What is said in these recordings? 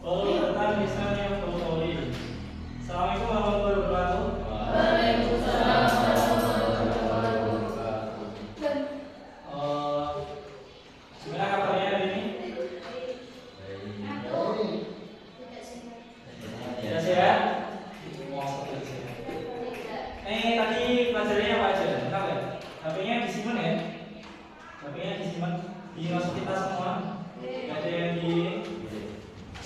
Poli tentang misalnya poli. Assalamualaikum warahmatullahi wabarakatuh. Waalaikumsalam warahmatullahi wabarakatuh. Gimana kabarnya hari ini? Ya sehat? Tadi pelajarannya apa aja? Lengkap ya? HP-nya disimpan ya? HP-nya disimpan di masuk kita semua. Gak ada yang di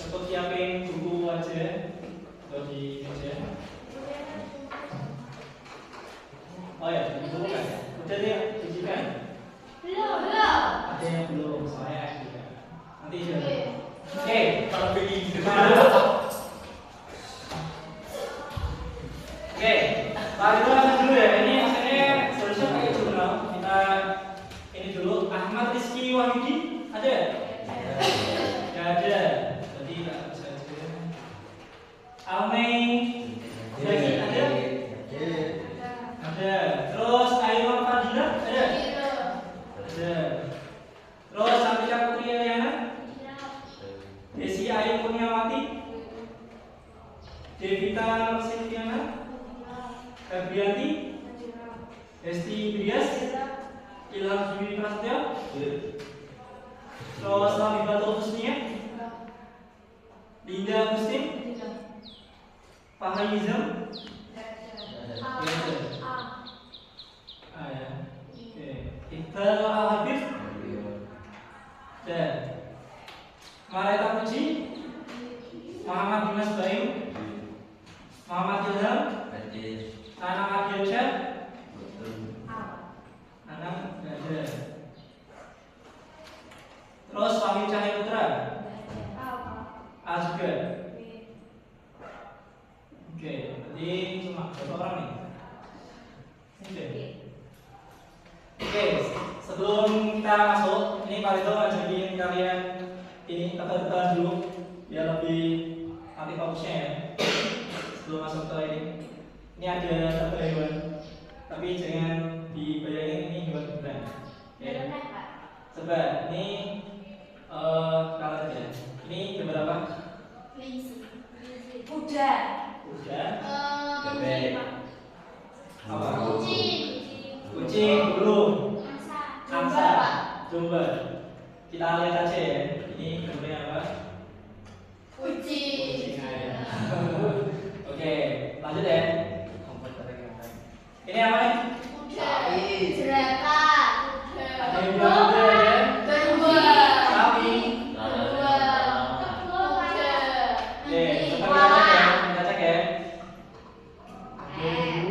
untuk siapin buku aja atau di meja. Oh ya, buku kan? Udah deh, cucikan. Belum. Ada yang belum, saya juga. Nanti aja. Oke, kalau begini. Oke, lalu kita langsung dulu ya. Ini maksudnya seharusnya pakai jurnal. Kita ini dulu. Ahmad Rizky Wahyudi ada? Gak ada. Jadi nggak bisa aja. Almei Zaki ada? Ada. Terus Ainul Fadila ada? Ada. Terus Santika Putri Eliana? Desi Ayu Kurniawati? Devita Nursilviana? Febrianti? Hesti Bias? Ilham Juli Prasetyo? Terus Labibatul Husnia? Linda Agustin? Fahri Nizam? Ya. Oke. Iqbal Al-Habib? Dan Mareta Puji? Muhammad Dimas Bayu? Muhammad Ilham? Anang Ardiansyah? Anang nggak ada. Terus Fahmi Cahaya Putra? A juga. Oke, berarti cuma berapa orang nih? Oke, sebelum kita masuk, ini Pak Ridho ngajakin kalian ini tebak-tebakan dulu biar lebih nanti fokusnya ya. Sebelum masuk ke ini. Ini ada satu hewan, tapi jangan dibayangin ini hewan beneran. Ya. Coba, ini kalian aja. Ini gambar apa? Kuda. Bebek. Apa? Kucing, burung, angsa, domba. Kita lihat aja ya. Ini gambarnya apa? Kucing. Oke, lanjut ya. Ini apa nih? Jerapah. Ada yang bilang kuda ya? Sapi. Oke, coba kita cek ya. Hiu.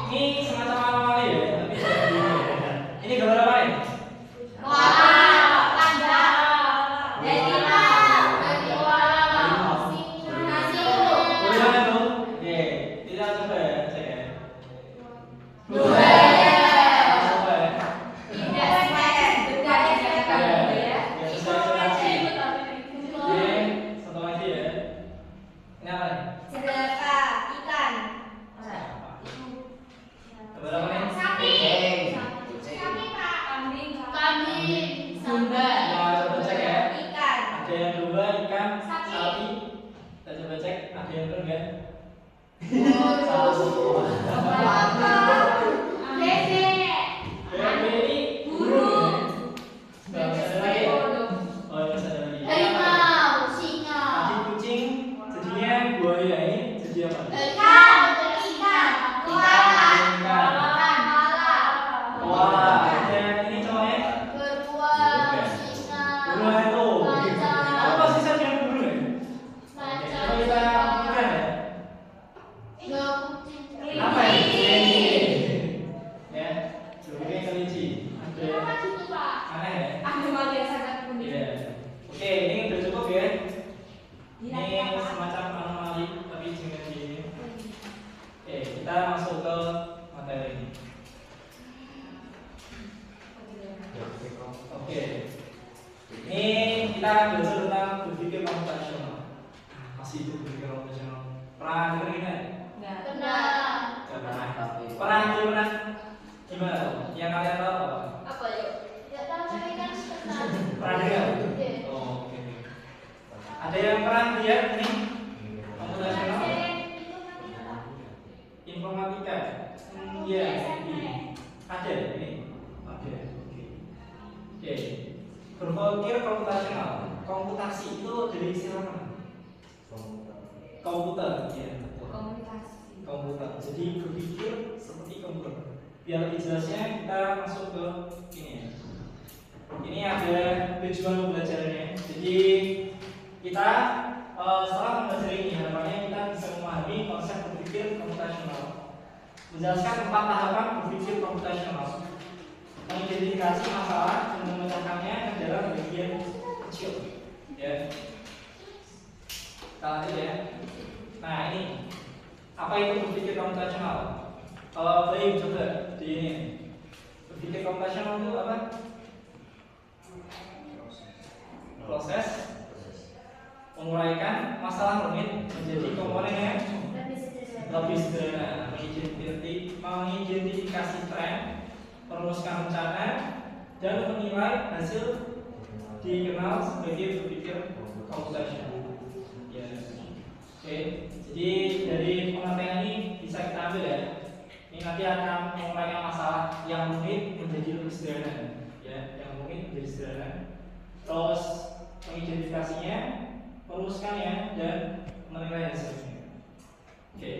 Ini semacam anomali ya. Yang kalian tahu apa? Apa yuk? Tidak tahu tapi kan pernah. Pernah dengar? Iya. Oh, oke. Ada yang pernah lihat ini? Komputasional? Itu kan apa? Informatika? Iya. Ada ini. Ada. Oke. Oke. Berpikir komputasional. Komputasi itu dari istilah mana? Komputer. Ya. Komunikasi. Komputer. Jadi berpikir seperti komputer. Biar lebih jelasnya kita masuk ke ini ya. Ini ada tujuan pembelajarannya. Jadi kita setelah mempelajari ini harapannya kita bisa memahami konsep berpikir komputasional, menjelaskan 4 tahapan berpikir komputasional, mengidentifikasi masalah dan memecahkannya ke dalam bagian kecil. Ya. Kita lanjut ya. Nah ini apa itu berpikir komputasional? Kalau baik coba di ini berpikir komputasional itu apa? Proses menguraikan masalah rumit menjadi komponen yang lebih sederhana, mengidentifikasi tren, merumuskan rencana, dan menilai hasil dikenal sebagai berpikir komputasional. Ya. Oke, jadi dari pengertian ini bisa kita ambil ya. Ini nanti akan menguraikan masalah yang rumit menjadi lebih sederhana, ya, yang rumit menjadi sederhana. Terus mengidentifikasinya, merumuskannya, dan menilai hasilnya. Oke.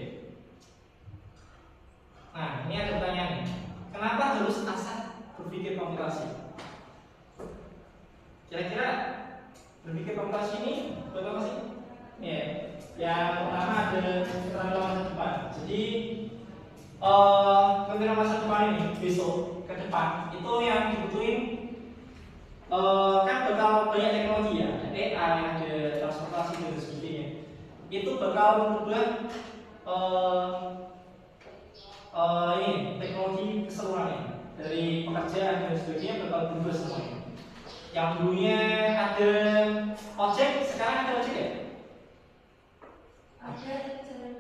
Nah, ini ada pertanyaan nih. Kenapa harus asal berpikir komputasi? Kira-kira berpikir komputasi ini buat apa sih? Ya, yang pertama ada keterangan masa depan. Jadi keterangan masa depan ini besok ke depan itu yang dibutuhin kan bakal banyak teknologi ya, ada AI, ada transportasi dan sebagainya. Itu bakal merubah ini teknologi keseluruhannya, dari pekerjaan dan sebagainya bakal berubah semuanya. Yang dulunya ada ojek, sekarang ada ojek ya? Ada jalan.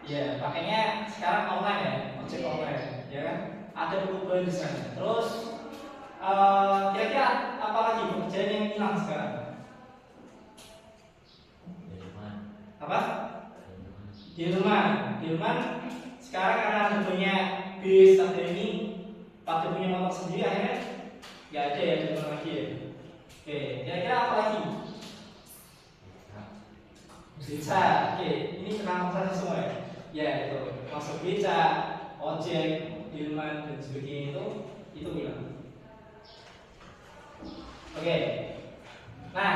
Ya, makanya sekarang online ya, ojek online, ya kan? Ada perubahan di sana. Terus kira-kira apa lagi pekerjaan yang hilang sekarang? Apa? Di rumah sekarang karena ada banyak bis, ada ini pada punya motor sendiri, akhirnya nggak ada ya di rumah lagi ya. Oke, kira-kira apa lagi? Beca. Oke, ini kenal saja semua ya. Ya itu masuk beca, ojek, hilman dan sebagainya itu hilang. Oke. Nah,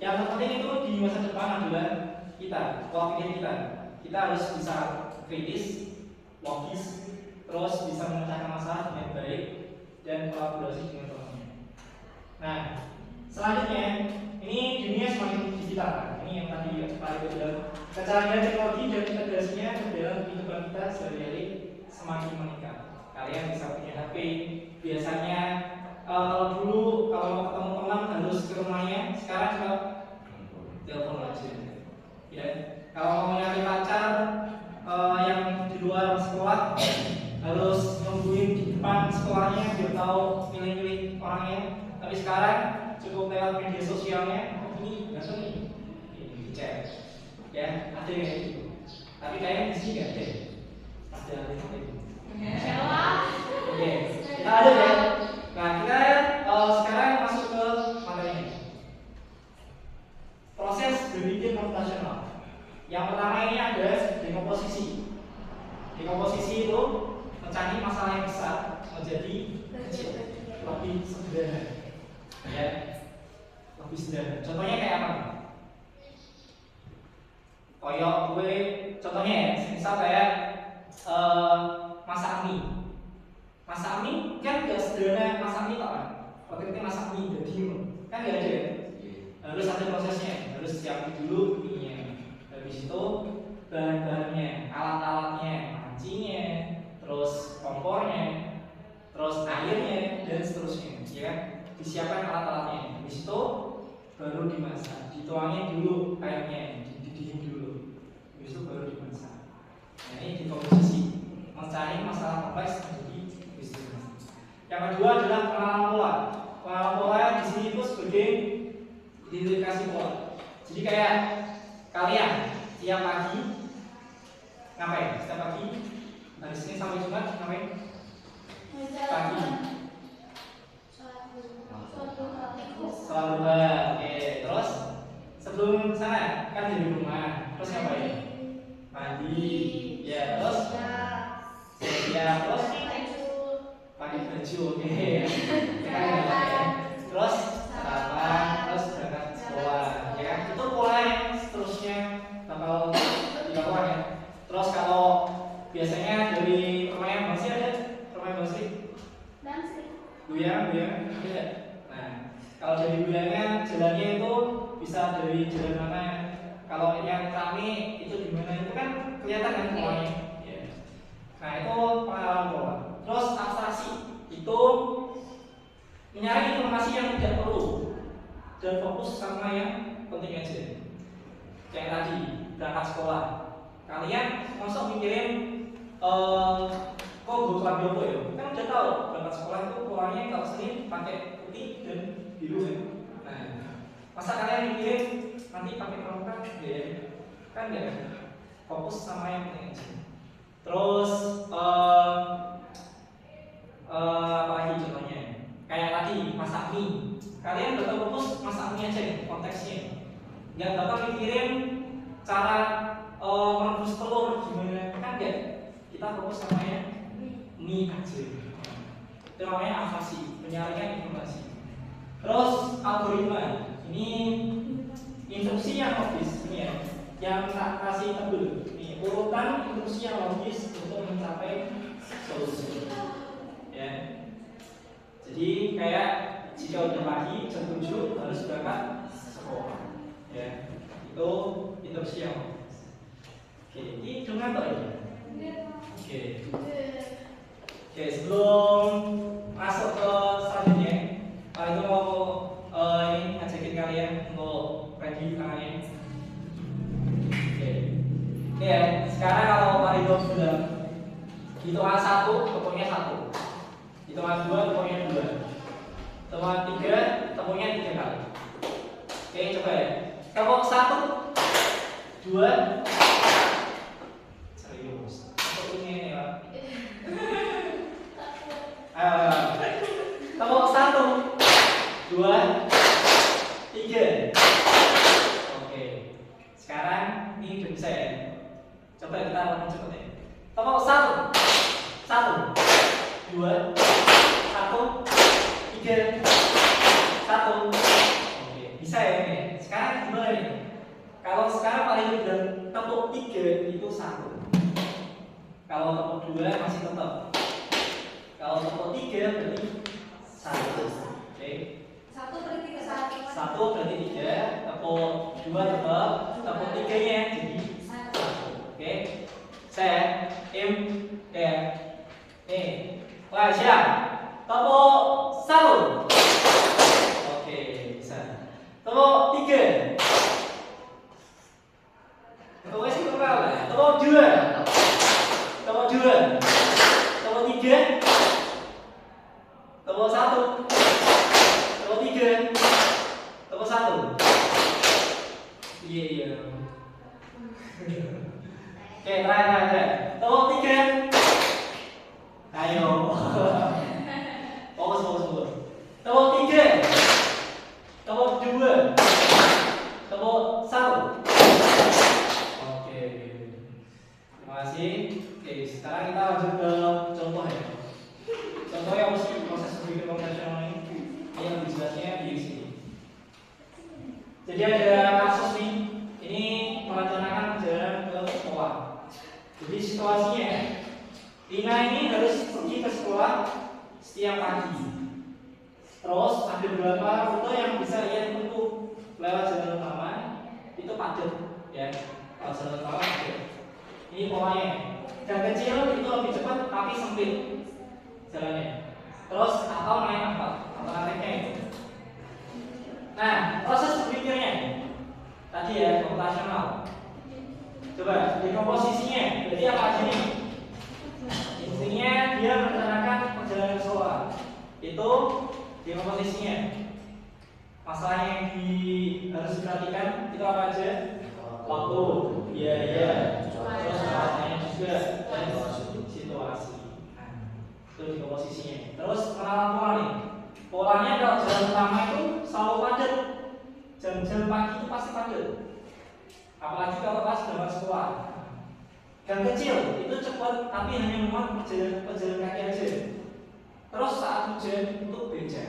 yang terpenting itu di masa depan adalah kita, pola pikir kita. Kita harus bisa kritis, logis, terus bisa memecahkan masalah dengan baik dan kolaborasi dengan teman-teman. Nah, selanjutnya ini dunia semakin digital. Ini yang tadi Pak Ibu bilang, kecanggihan teknologi dan integrasinya ke dalam kehidupan kita sehari-hari semakin meningkat. Kalian bisa punya HP, biasanya kalau dulu kalau mau ketemu teman harus ke rumahnya, sekarang cuma telepon aja. Ya, kalau mau nyari pacar yang di luar sekolah harus nungguin di depan sekolahnya biar tahu milih-milih orangnya. Tapi sekarang cukup lewat media sosialnya. Ini nggak nih, ini chat. Ya, ada yang kayak gitu. Tapi kayaknya di sini nggak ada. Ada itu. Oke, kita ada ya. Nah, kita sekarang masuk ke materinya. Proses berpikir komputasional. Yang pertama ini ada dekomposisi. Dekomposisi itu mencari masalah yang besar menjadi kecil, lebih sederhana. Ya, lebih sederhana. Contohnya kayak apa? Koyok gue, contohnya ya, misal kayak masak mie. Masak mie kan gak sederhana masak mie kan? Waktu itu masak mie dan diem kan gak ada ya? Harus ada prosesnya, harus siapin dulu mie-nya. Habis itu bahan-bahannya, alat-alatnya, pancinya, terus kompornya, terus airnya dan seterusnya, ya kan? Disiapkan alat-alatnya. Habis itu baru dimasak, dituangin dulu airnya, dididihin dulu. Habis itu baru dimasak. Nah, ini dekomposisi, mencari masalah kompleks menjadi bisnis. Yang kedua adalah pengenalan pola. Pengenalan pola di sini itu sebagai identifikasi pola. Jadi kayak kalian tiap pagi ngapain? Setiap pagi dari Senin sampai Jumat ngapain? Pagi. Sholat duha. Oke, terus sebelum sana kan di rumah. Terus ngapain? Mandi. Ya, terus siap, terus pakai baju. Oke. Terus sarapan, terus berangkat sekolah. Ya, itu pola yang seterusnya bakal dilakukan ya. Terus kalau biasanya dari permainan masih ada permainan masih goyang ada. Nah, kalau dari goyangnya jalannya itu bisa dari jalan mana. Kalau yang rame itu di mana itu kan kelihatan kan polanya. Ya. Nah, itu pengalaman pola. Terus abstraksi itu mencari informasi yang tidak perlu dan fokus sama yang penting aja. Kayak tadi berangkat sekolah, kalian masuk mikirin kok gue kelambi apa ya? Kan udah tahu berangkat sekolah itu polanya kalau Senin pakai putih dan biru kan. Nah, masa kalian mikirin nanti pakai perangkat ya? Kan enggak, fokus sama yang penting aja. Terus apa lagi contohnya? Kayak tadi masak mie, kalian bakal fokus masak mie aja nih konteksnya. Nggak bakal mikirin cara merebus telur gimana, kan enggak? Kita fokus sama yang mie aja. Itu namanya abstraksi, penyaringan informasi. Terus algoritma, ini instruksi yang logis ini ya, yang kasih tebel. Ini urutan instruksi yang logis untuk mencapai solusi. Ya. Jadi kayak jika udah pagi jam 7 harus berangkat sekolah. Ya. Itu instruksi yang logis. Oke, ini cuma apa ya? Oke. Oke, sebelum masuk ke selanjutnya, Pak itu mau ini ngajakin kalian untuk ready tangannya. Oke. Oke ya, sekarang kalau Pak Ridho bilang hitungan 1 tepungnya 1, hitungan 2 tepungnya 2, hitungan 3 tepungnya 3 kali. Oke, coba ya. Tepung 1, 2, serius. Tepungnya ini Pak. Tepung 1, 2, 3. Oke. Sekarang ini udah bisa ya. Coba kita lakukan cepet ya. Tepung 1, 2, 1, 3, 1. Oke, bisa ya ini. Sekarang gimana nih? Kalau sekarang paling udah tepung 3 itu 1. Kalau tepung 2 masih tetap. Kalau tepung 3 berarti 1. Oke. 1 berarti ke 1. 1 berarti 3, tepung 2 tetap, tepung 3-nya jadi 1. Oke. Set, ya. Nih. Wah, siap. Tepung 1. Oke, bisa. Tepung 3. Tepungnya sih kenal lah. Tepung 2. Tepung 2. Tepung 3. Tepung 1. Tepung 3. Tepung 1. Iya. Oke, terakhir. Tepung 3. Ayo. Fokus. Tepung 3. Tepung 2. Tepung 1. Oke. Terima kasih. Oke, sekarang kita lanjut ke contoh ya. Contoh yang mesti proses berpikir konvensional ini yang dijelasnya di sini. Jadi ada kasus nih, ini merencanakan perjalanan ke sekolah. Jadi situasinya, Tina ini harus pergi ke sekolah setiap pagi. Terus ada beberapa rute yang bisa ia tempuh lewat jalan utama, itu padat, ya. Kalau jalan utama padat. Ini polanya. Dan kecil itu lebih cepat tapi sempit jalannya. Terus atau naik angkot, alternatifnya itu. Nah, proses berpikirnya tadi ya komputasional. Coba di komposisinya, berarti apa aja nih? Intinya dia merencanakan perjalanan sekolah. itu di komposisinya. Masalah yang harus diperhatikan itu apa aja? Waktu, biaya, terus maknanya juga, dan situasi. Nah, itu di komposisinya. Terus pengenalan pola nih. Polanya kalau jalan utama itu selalu padat. Jam-jam pagi itu pasti padat. Apalagi kalau pas berangkat sekolah. Gang kecil itu cepat, tapi hanya memang pejalan kaki aja. Terus saat hujan itu becek,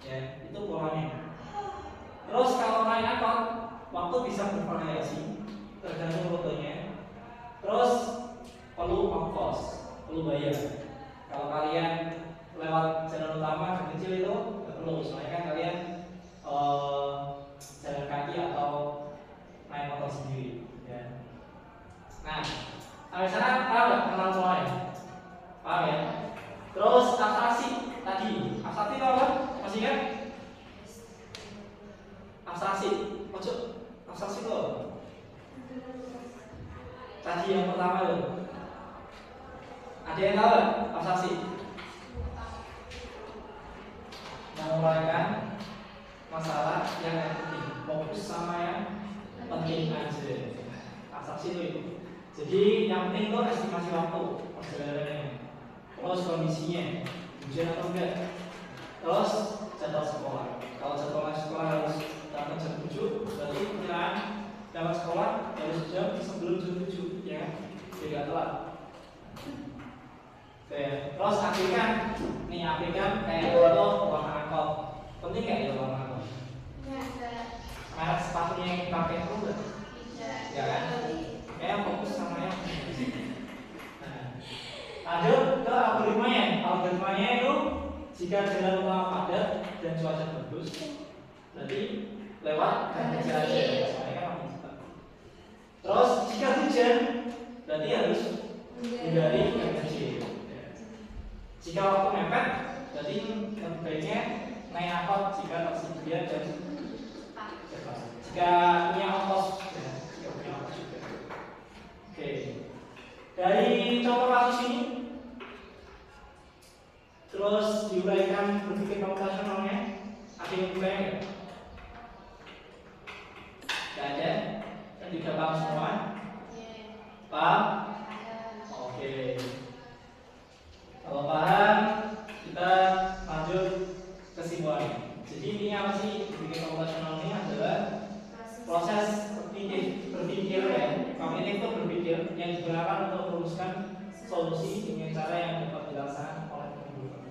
ya itu polanya. Terus kalau naik angkot, waktu bisa bervariasi tergantung rutenya. Terus perlu ongkos, perlu bayar. Kalau kalian lewat jalan utama gang kecil itu nggak perlu, soalnya kan kalian jalan kaki atau naik motor sendiri. Ya. Nah, sampai sana paham nggak kenal polanya? Paham ya? Terus abstraksi tadi, abstraksi itu apa? Masih kan? Abstraksi, ojo, abstraksi itu apa? Tadi yang pertama itu, ada yang tahu nggak abstraksi? Menguraikan masalah yang penting, fokus sama yang penting aja. Abstraksi itu. Jadi yang penting itu estimasi waktu perjalanannya. Terus kondisinya, hujan atau enggak. Terus jadwal sekolah. Kalau jadwal sekolah harus datang jam 7, berarti perkiraan dapat sekolah harus jam sebelum jam 7, ya. Jadi nggak telat. Oke. Terus aplikasikan, nih aplikasikan kayak itu warna angkot. Penting nggak ya warna angkot? Merek sepatunya yang dipakai itu enggak? Ya kan? Kayak fokus sama yang lanjut ke algoritmanya. Algoritmanya itu jika jalan utama padat dan cuaca bagus, berarti lewat gang kecil aja. Soalnya kan makin cepat. Terus jika hujan, berarti harus hindari gang kecil. Jika waktu mepet, berarti lebih baiknya naik angkot jika tersedia dan cepat. Jika punya ongkos, ya, jika punya ongkos juga. Oke. Dari contoh kasus ini, terus diuraikan berpikir komputasionalnya, ada yang berubah nggak? Nggak ada? Dan tidak paham semua? Paham? Oke. Kalau paham, kita lanjut kesimpulannya. Jadi intinya apa sih? Berpikir komputasional ini adalah proses berpikir ya, kognitif itu berpikir yang digunakan untuk merumuskan solusi dengan cara yang dapat dilaksanakan oleh komputer.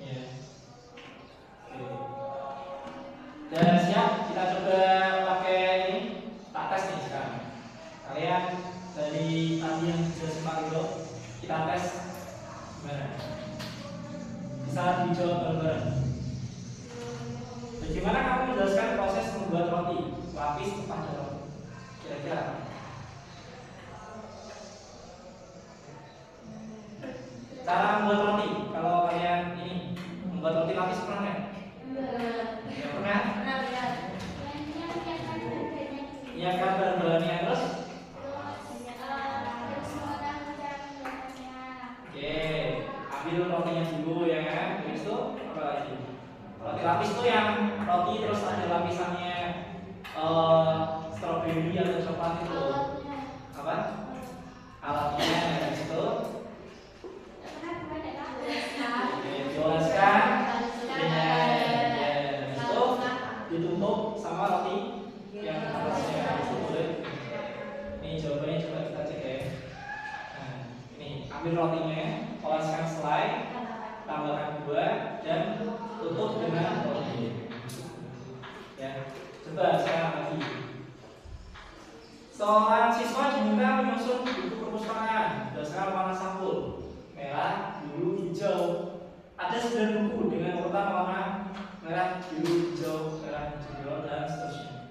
Ya. Dan siap, kita coba pakai ini, tak tes nih sekarang. Kalian dari tadi yang sudah sempat itu, kita tes gimana? Bisa dijawab bareng-bareng. Bagaimana kamu menjelaskan proses membuat roti lapis kepada roti? Kira-kira cara membuat roti, kalau kalian ini membuat roti lapis pernah nggak? Pernah? Iya kan bahan-bahannya terus? Oke, ambil rotinya dulu ya kan? Terus itu apa lagi? Roti lapis itu yang roti terus ada lapisannya strawberry atau coklat itu. Apa? Alatnya dari situ. Jelaskan dengan itu ditutup sama roti yang atasnya itu boleh. Ini jawabannya coba kita cek ya. Nah, ini ambil rotinya, oleskan selai, tambahkan gula dan tutup dengan roti. Ya, coba sekarang lagi. Seorang siswa diminta menyusun buku perpustakaan berdasarkan warna sampul merah, biru, hijau. Ada 9 buku dengan urutan warna merah, biru, hijau, merah, hijau, dan seterusnya.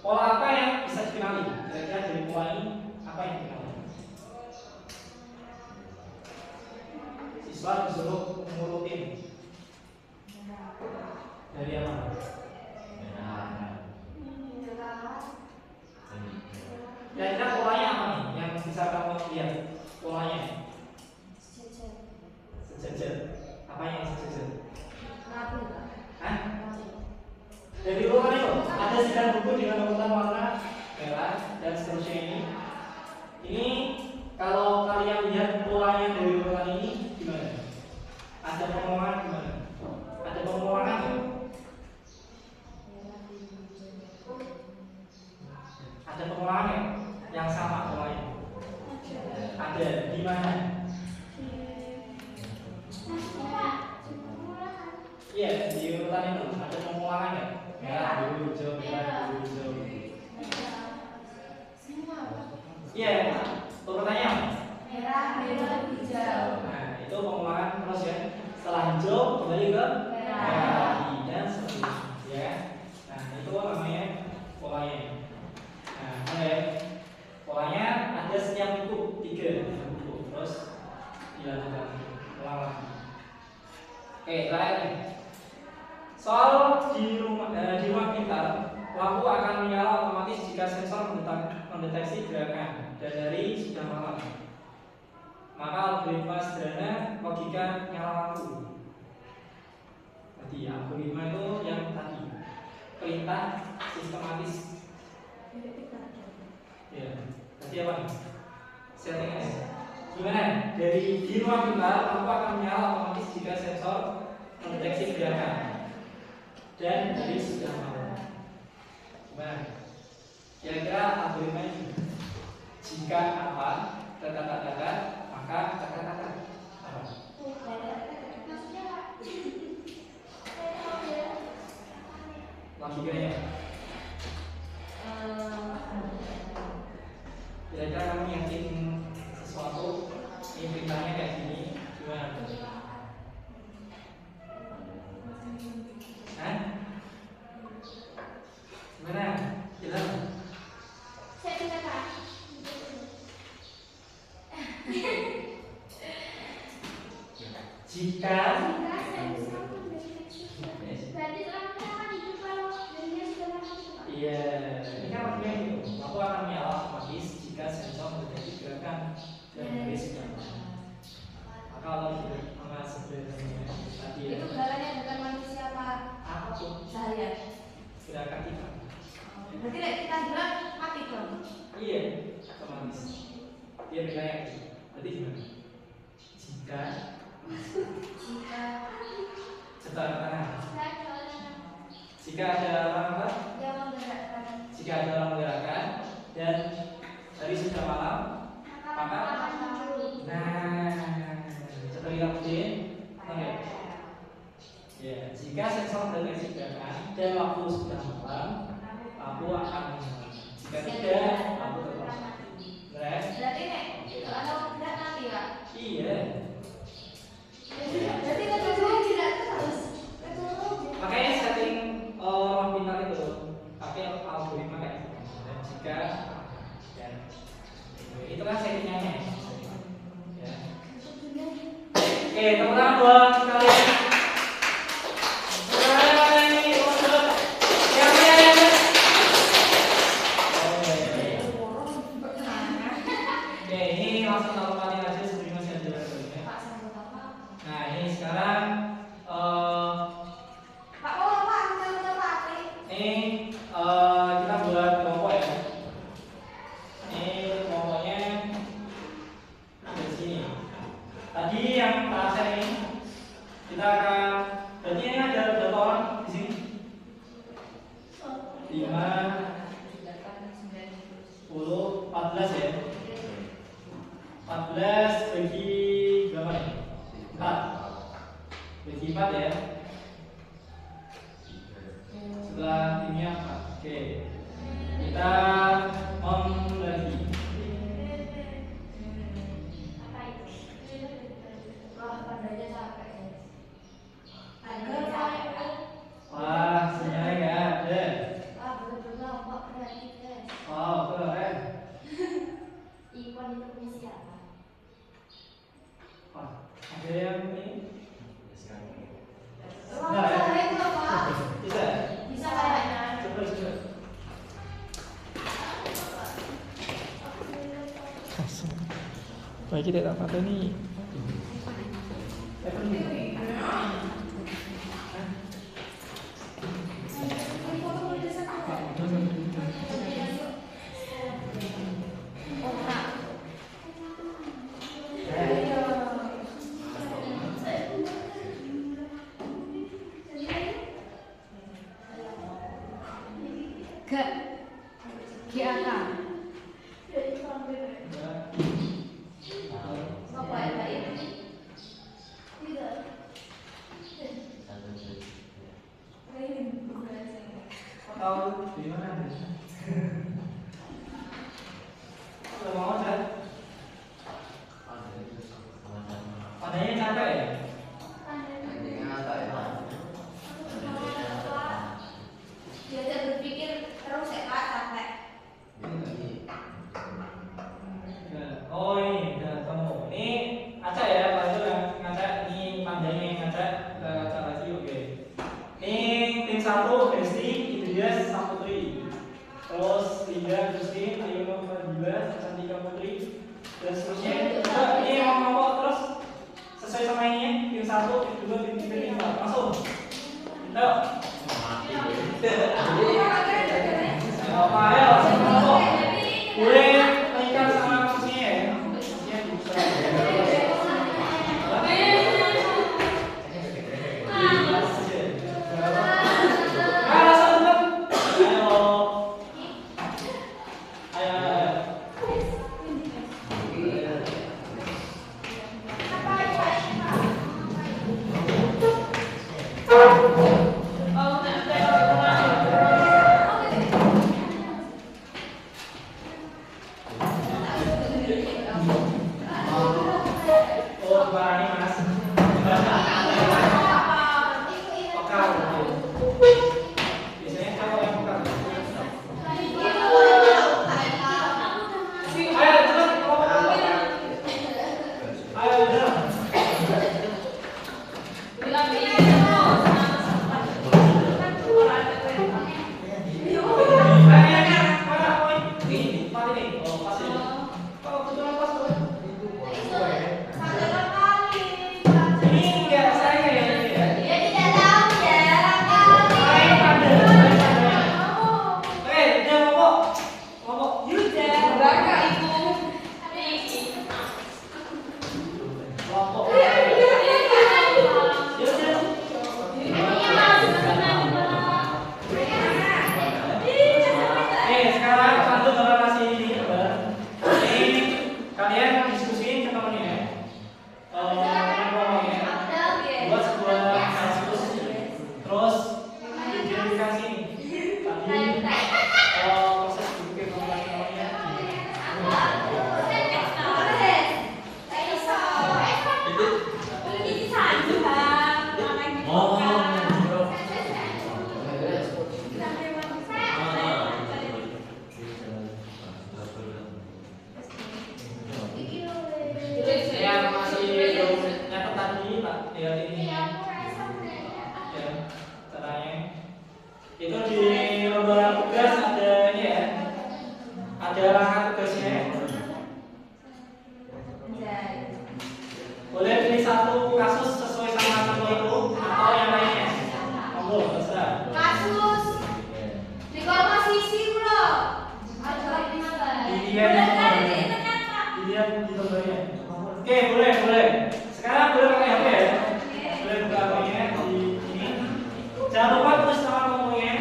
Pola apa yang bisa dikenali? Kira-kira dari pola ini apa yang dikenali? Siswa disuruh mengurutin dari apa? Kira-kira polanya apa nih yang bisa kamu lihat? Polanya sejajar Ini kalau kalian lihat polanya dari urutan ini gimana? Ada pengulangan gimana? Ada pengulangan nggak? Ada pengulangan nggak? Yang sama polanya? Ada di mana? Iya, di urutan itu ada pengulangan nggak? Merah, biru, hijau, merah, biru, hijau. Iya, urutannya merah, biru, hijau. nah, itu pengulangan terus ya. Setelah hijau kembali ke merah lagi dan seterusnya, ya. Nah, itu namanya polanya. Nah, ya. Polanya ada setiap buku 3 buku, terus dilanjutkan ulang lagi. Oke, terakhir nih. Soal di rumah pintar, lampu akan menyala otomatis jika sensor mendeteksi gerakan dan dari sudah malam. Maka algoritma sederhana logika nyala lampu. Jadi algoritma itu yang tadi perintah sistematis. Ya, tadi apa nih? Setting S. Gimana? Dari di rumah pintar, lampu akan menyala otomatis jika sensor mendeteksi gerakan dan dari sudah malam. Gimana? Kira-kira algoritma ini jika apa kata-kata maka kata-kata apa? Logikanya kira-kira kamu yakin sesuatu ini perintahnya kayak gini gimana? Hah? Gimana? Jelas? Saya bisa Pak. Jika Berarti lampunya akan hidup kalau dirinya sudah mati. iya, ini kan logikanya gitu. Lampu akan menyala otomatis jika sensor mendeteksi gerakan dan dari sudah malam. Maka logika amat sederhana tadi ya. Itu gerakannya bukan manusia Pak. Apapun Cahaya. gerakan kita. Berarti nek kita gerak mati dong. Iya, otomatis. Dia bilangnya gitu. Berarti gimana? Jika setelah kanan. Jika ada orang apa? Yang menggerakkan. Jika ada orang menggerakkan dan dari sudah malam, maka nah seperti lakuin, oke. Ya, jika sensor mendeteksi gerakan dan waktu sudah malam, lampu akan menyala. Jika tidak, lampu tetap mati. Beres? Berarti nek kalau gerak mati Pak. Iya. Berarti kedua tidak terus. Makanya setting rumah pintar itu pakai algoritma kayak gitu. Dan jika ya, itu kan settingannya ya. Oke, tepuk tangan buat kalian. Hai, untuk siapa ya? Oke, ini langsung otomatis aja sebelum masih ada berikutnya. Pak sambut apa? Nah, ini sekarang Pak oh Pak kita Pak. ini kita buat kelompok ya. Ini kelompoknya ada di sini. Tadi yang terakhir ini kita akan berarti ini ada berapa orang di sini? 5, 10, 14 ya. 14 bagi berapa nih? 4 bagi 4 ya. Setelah timnya 4. Oke. Kita membagi. Apa itu? Wah, padanya capek ya. Padanya Wah, capek. sebenarnya nggak ada. Wah, betul-betul lombok kreatif guys. Wow, keren. Iwan itu punya siapa? Wah, ada yang ini? Wah, Nah, ya. saya itu apa? Bisa? Bisa kayaknya. Coba, coba. Baik, kita tak patah nih. Ini foto boleh satu. GAK. Apa ya ini? Tidak. Tahu di mana? Kalau mau cek. Pandainya capek ya? Diajak berpikir terus ya Kak, capek. Oh ini udah ketemu. Ini Aca ya, Pak itu yang ngaca. Ini pandainya yang ngaca. Kita ngaca lagi, oke. Ini tim 1 Hesti, Idrias, Saputri. Terus Linda, Christine, Ayu Nova, Cantika Putri, dan seterusnya. Nah, ini yang mau terus sesuai sama ini tim 1, tim 2, tim 3, tim 4. Masuk. Ayo. Apa ayo, langsung masuk. Boleh mengikat sama posisinya ya. Posisinya bisa. Oh, barangnya Mas. Pekal. Biasanya kalau yang pekal. Ayo, cepat. Ayo, udah. Itu di lembaran tugas ada ini ya, ada rangka tugasnya. Boleh pilih satu kasus sesuai sama contoh itu atau yang lainnya. Monggo, terserah. Kasus di komposisi bro. Dilihat di lembarnya. Oke, boleh. Sekarang boleh pakai HP ya. Boleh buka HP-nya di ini. Jangan lupa tulis nama ngomongnya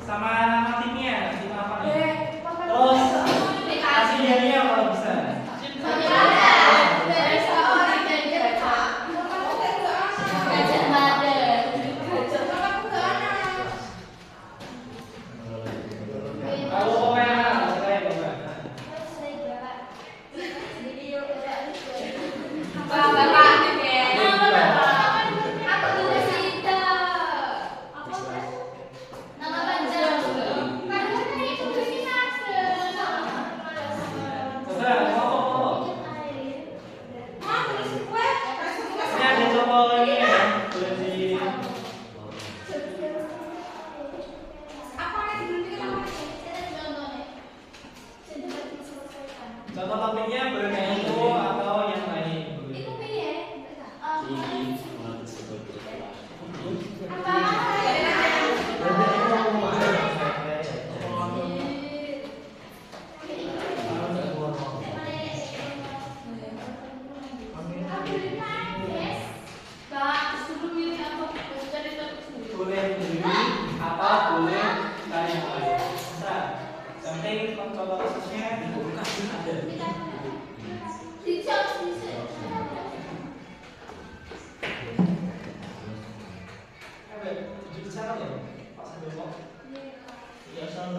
sama nama timnya, tim apa nih. Terus kasih hadiahnya kalau bisa. Kalau pemain saya pemain. Terserah, mau. Ini ada contoh ini ya, boleh di contoh topiknya boleh yang itu atau yang lain. Bye. Sal ya? Pak Sandowo. Iya, Sal.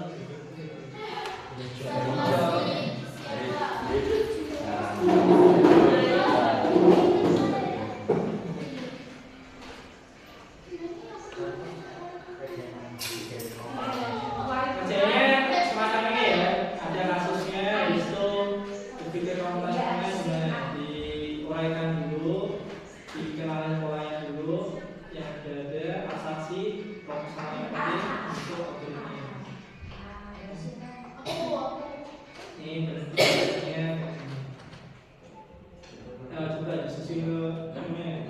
Kerjanya semacam ini ya, ada kasusnya, habis itu berpikir kontennya sudah diuraikan dulu, dikenalin polanya dulu, yang ada transaksi, proposal yang penting, itu algoritmanya. Ini bentuknya kayak gini. Nah, coba diskusi ke temennya.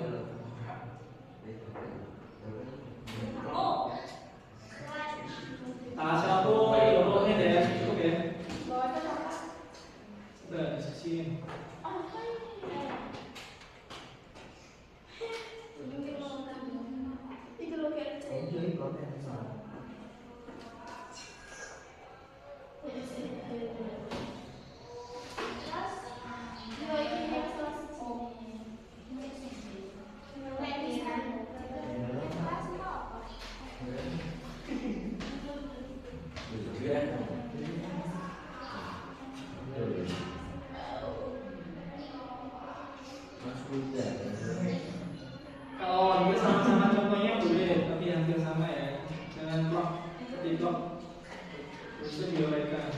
Satu ini deh, cukup ya. Coba diskusi. Kalau hampir sama-sama contohnya boleh, tapi hampir sama ya. Jangan blok, seperti blok. Itu diuraikan.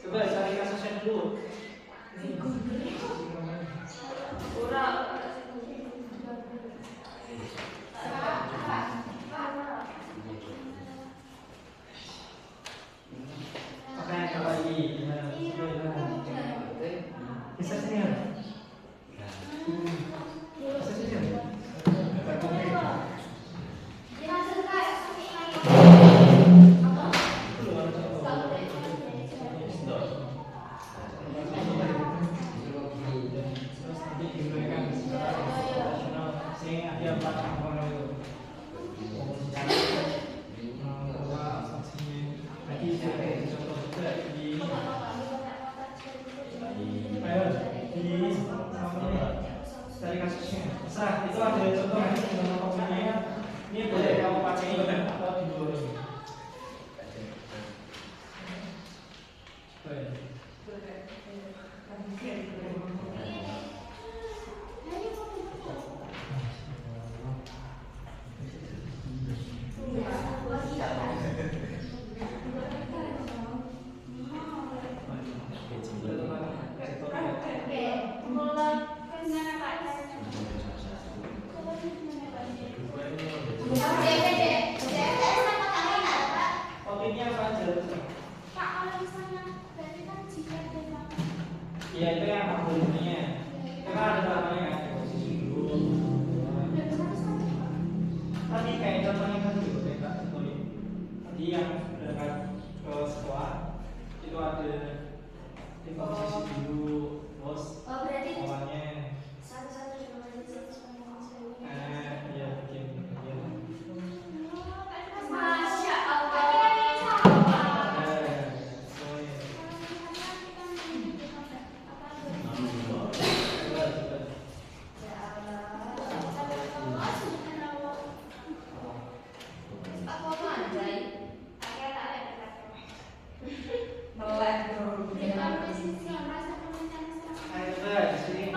Coba cari kasusnya dulu. Oke, coba ini. Bisa sini ya? Bisa sini ya? Dari kasusnya, nah itu ada contoh ini boleh kamu pakai atau di luar ini. Iya itu yang algoritmanya. Karena ada tahapannya kan, posisi dulu. Tadi kayak contohnya kan gitu, kayak tadi yang berangkat ke sekolah itu ada di posisi dulu, bos. Awalnya. Iya bikin. Ayo, di sini.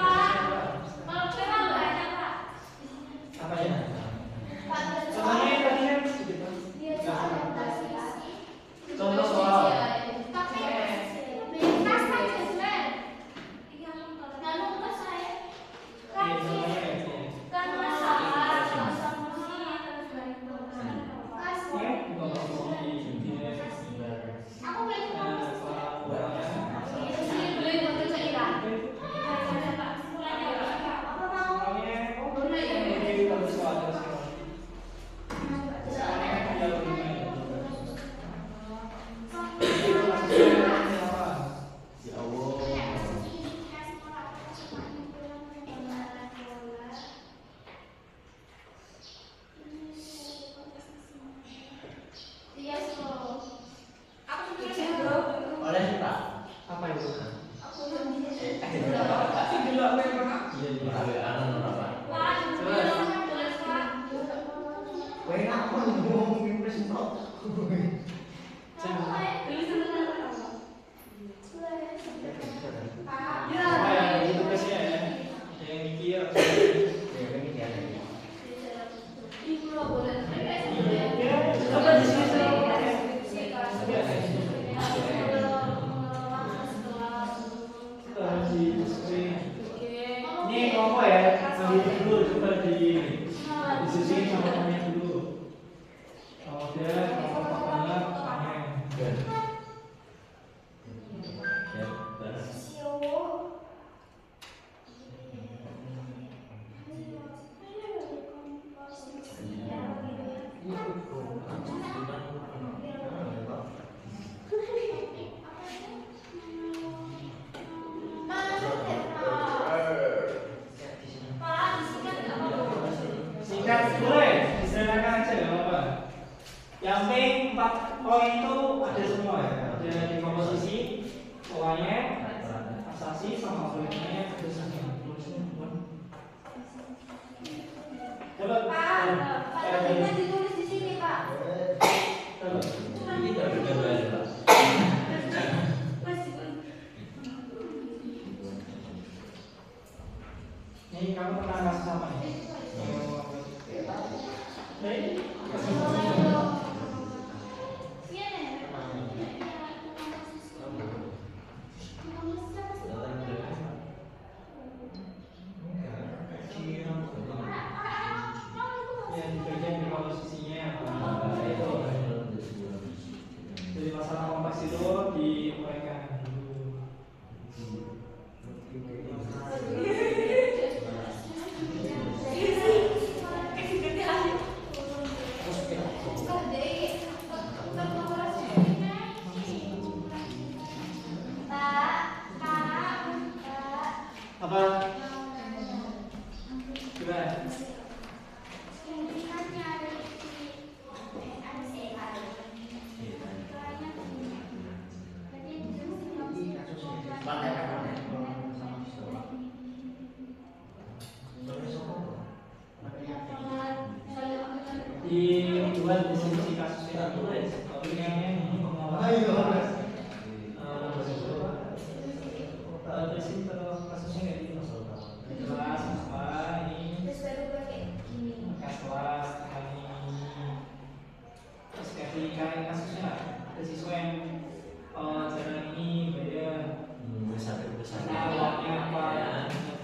Singkat boleh, disederhanakan aja nggak apa-apa. Yang penting 4 poin itu ada semua ya. Ada di komposisi, polanya, asasi, sama objeknya, ada semua. Coba. Pak, ini ditulis di sini, Pak. Coba. Ini kamu pernah kasih sama nih? Ya, di bagian di komposisinya jadi masalah kompas itu diuraikan dulu. Apa? Gimana? Di dua definisi kasusnya itu pilihannya ini pengolahan prinsip kasusnya kayak gitu kelas apa ini kelas ini terus kayak kasusnya ada siswa yang pelajaran ini beda awalnya apa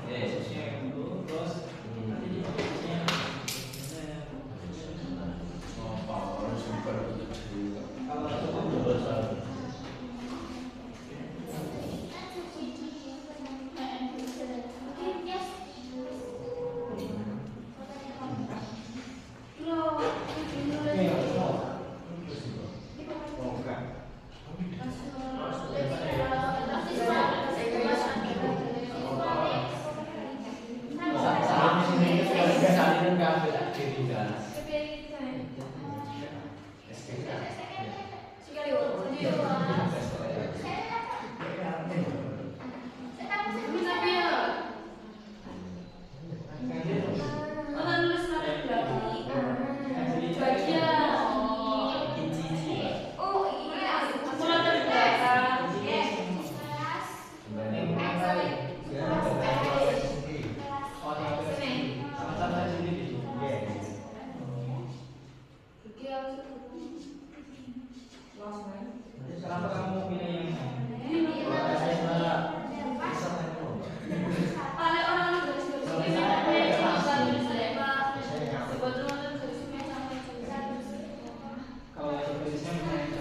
kasusnya itu terus nanti di kasusnya kalau kenapa kamu pilih yang ini? Kalau yang tulisnya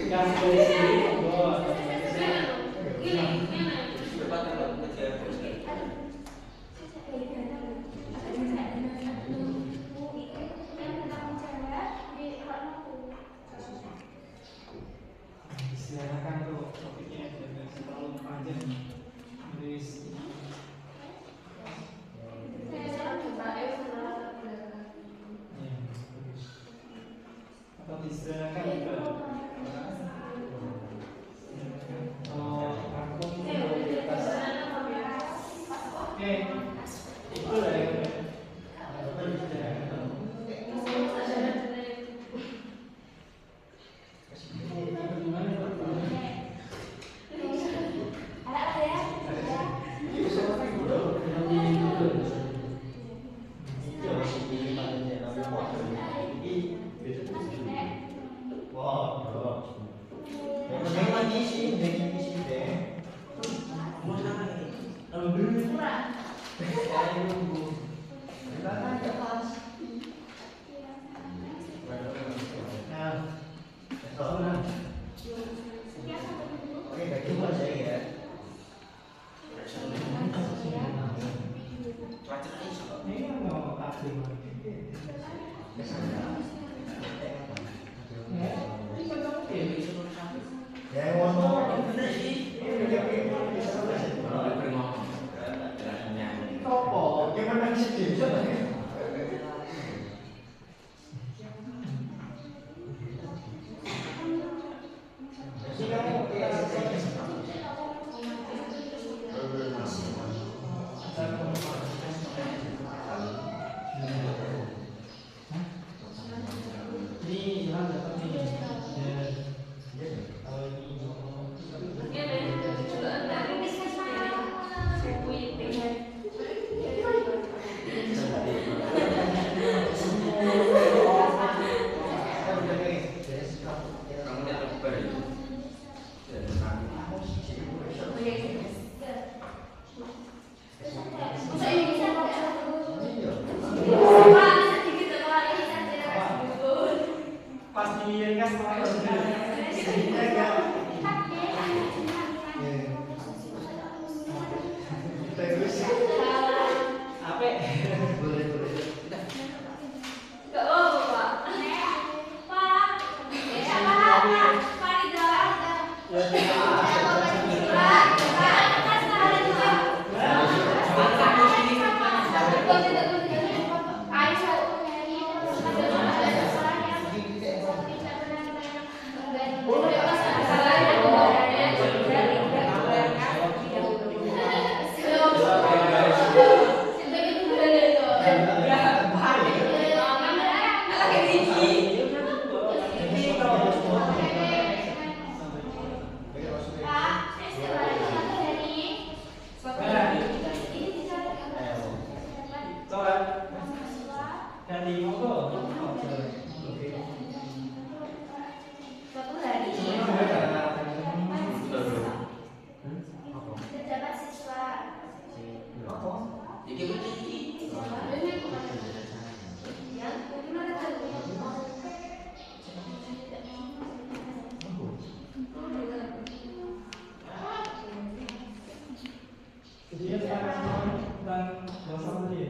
yang tulis ini silakan tuh topiknya jangan terlalu panjang tulis atau disediakan juga rangkum di atas oke itu lah ya Nah, Oke, bagi buat saya ya. Ini mau kasih. Ya, ngomong. Kopo, gimana sih? Ini jangan dapat nih. Pas diringkas apa? Dari monggo. Pejabat siswa. Jadi dan bahasa tadi.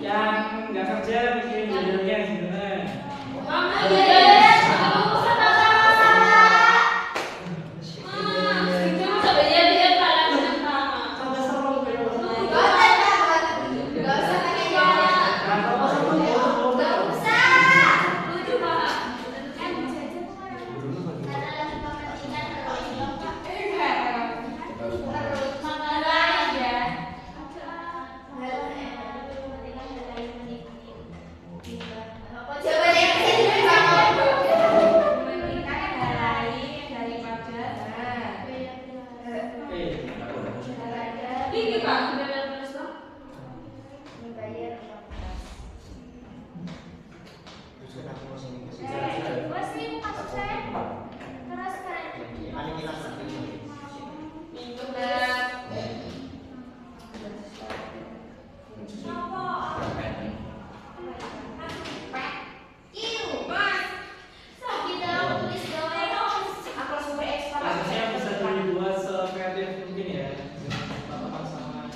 Yang nggak kerja bikin videonya sebenarnya. Kasusnya bisa dibuat sekreatif mungkin ya. Teman-teman sama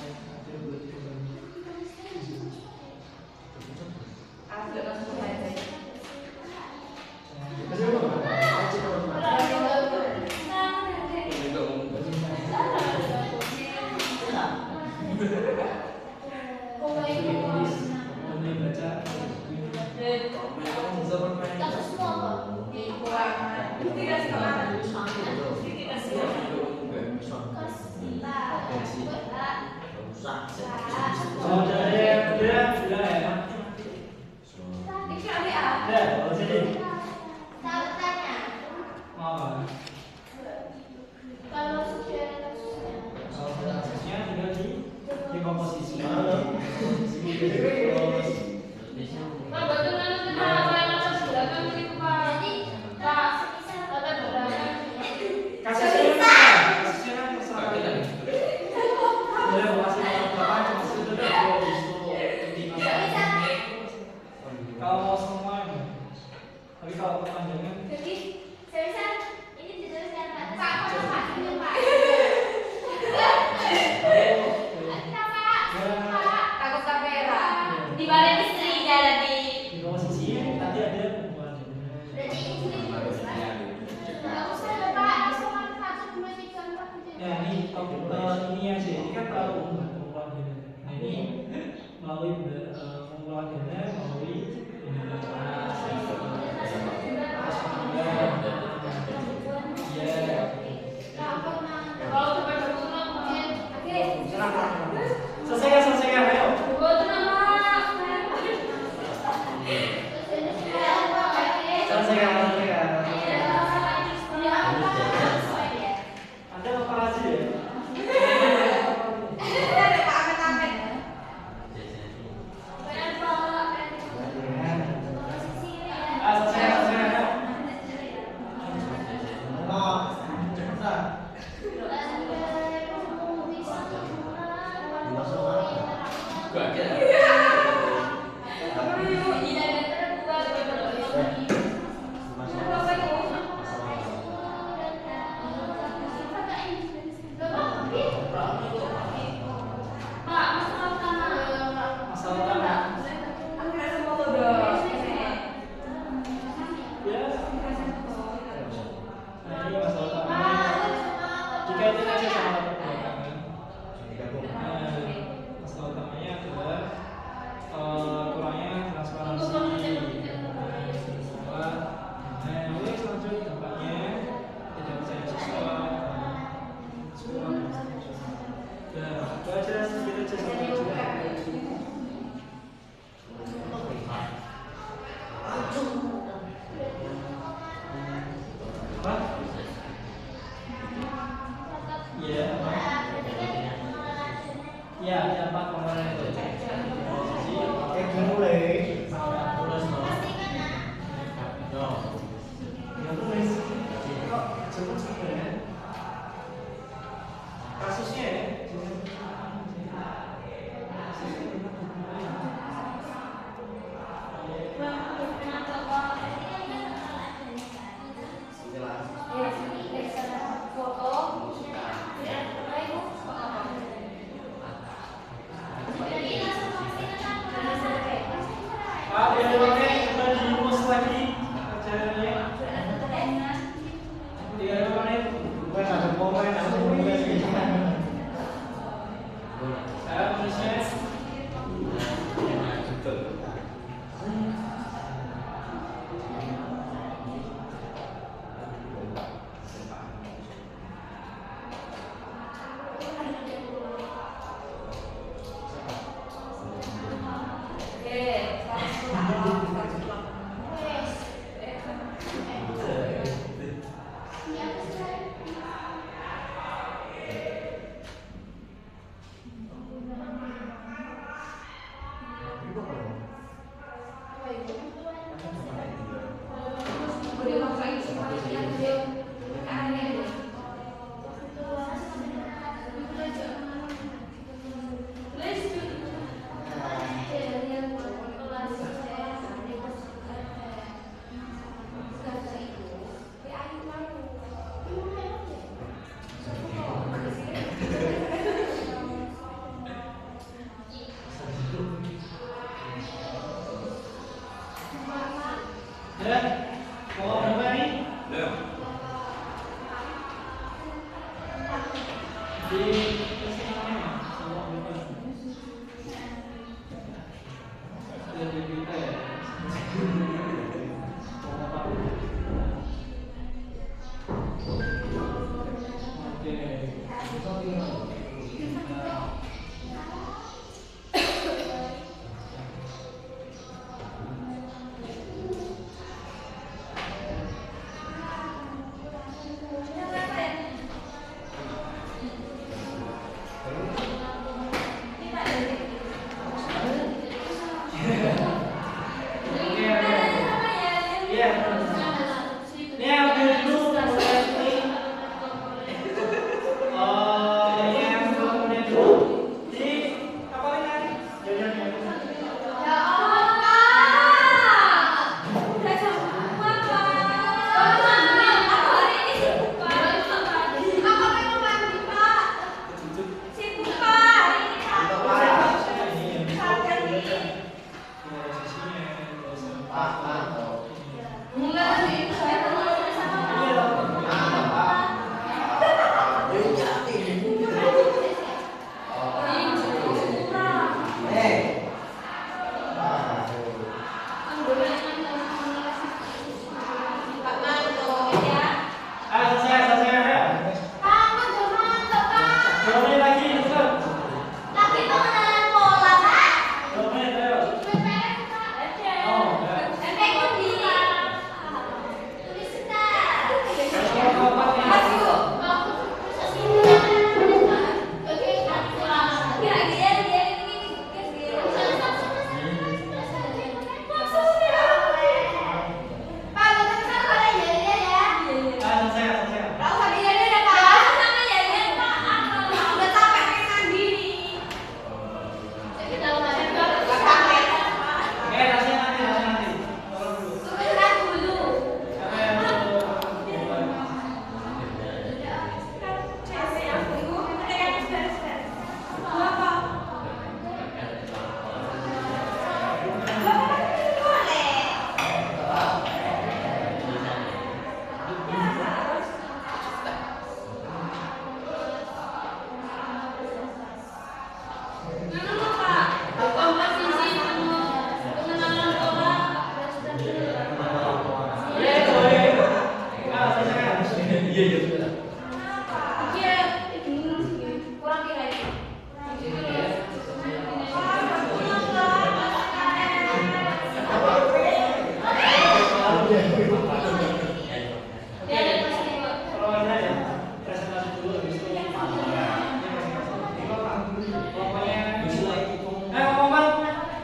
Oh, Pak, betul kan kita atas belakang gitu Pak. Pak, latar belakang. Kasih saya terserah. Ya, makasih Bapak, cuma segitu deh. Kalau mau semua, tapi kalau perpanjangan Jadi, saya ini dituliskan Pak. Pak, ini Pak. Takut kamera. Di balik istrinya lagi. di bawah sisi tadi ada perempuan. Berarti ini sudah dituliskan. Enggak usah ya Pak, langsung 1, 2, 3, 4, 5. Ya ini ini aja, ini kan terlalu umum pengumpulan dana. Nah ini melalui pengumpulan dana melalui Kalau tempat berkurang mungkin. Oke. selesai ya, ayo. Selesai ya. Anda apa aja ya? Selesai ayo. Masalah utama. Ya. Nah ini masalah utama. Jika itu aja sama latar belakang. Masalah utamanya adalah kurangnya transparansi. Nah, selanjutnya dampaknya tidak percaya siswa, sekolah. Nah, baca sedikit saja. Apa? Iya. Ya, ada 4 komponen itu. Oke, mulai. Ya tulis. Kok cepet ya? Kasusnya ya. Pak, biar kita di-post lagi acaranya. 3 menit. Bukan ada komen, ada nulis gitu. Saya tulisnya.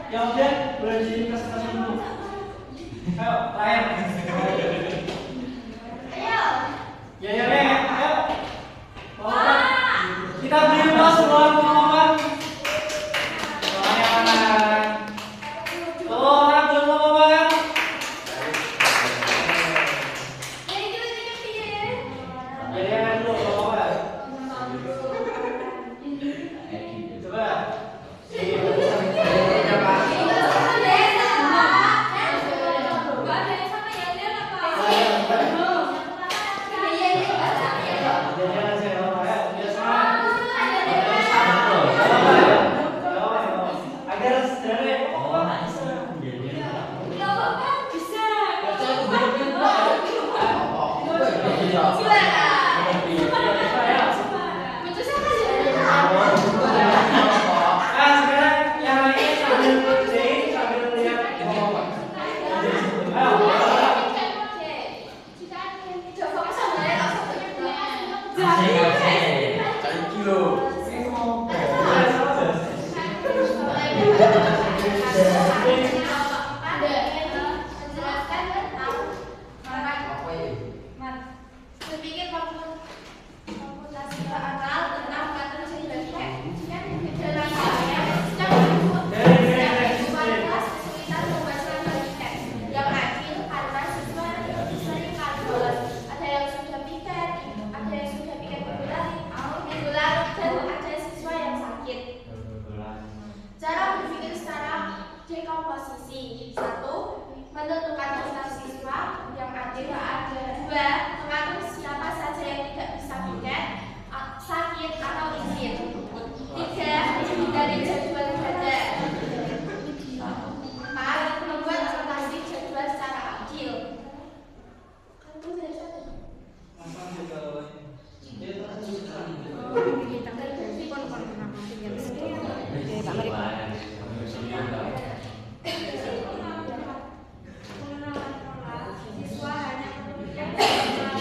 Yang udah boleh dipresentasi dulu. Ayo, terakhir. Ayo. Ya ya ya, ayo. Bawa. Kita beri dulu semua teman-teman. Semuanya mana? Oh, orang belum teman-teman. Ya ya dulu, bawa. Coba. Cara berpikir secara dekomposisi. 1. Menentukan daftar siswa yang adil ada. 2. Mengatur siapa saja yang tidak bisa piket, sakit atau izin. 3. Menghindari jadwal ganda. 4. Membuat rotasi jadwal secara adil. Siswa hanya memiliki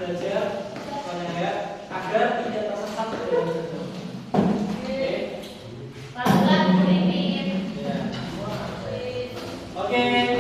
belajar mengingat agar tidak tersesat dalam jadwal. Oke. Pelan-pelan, Bu Ipin. Ya. Oke.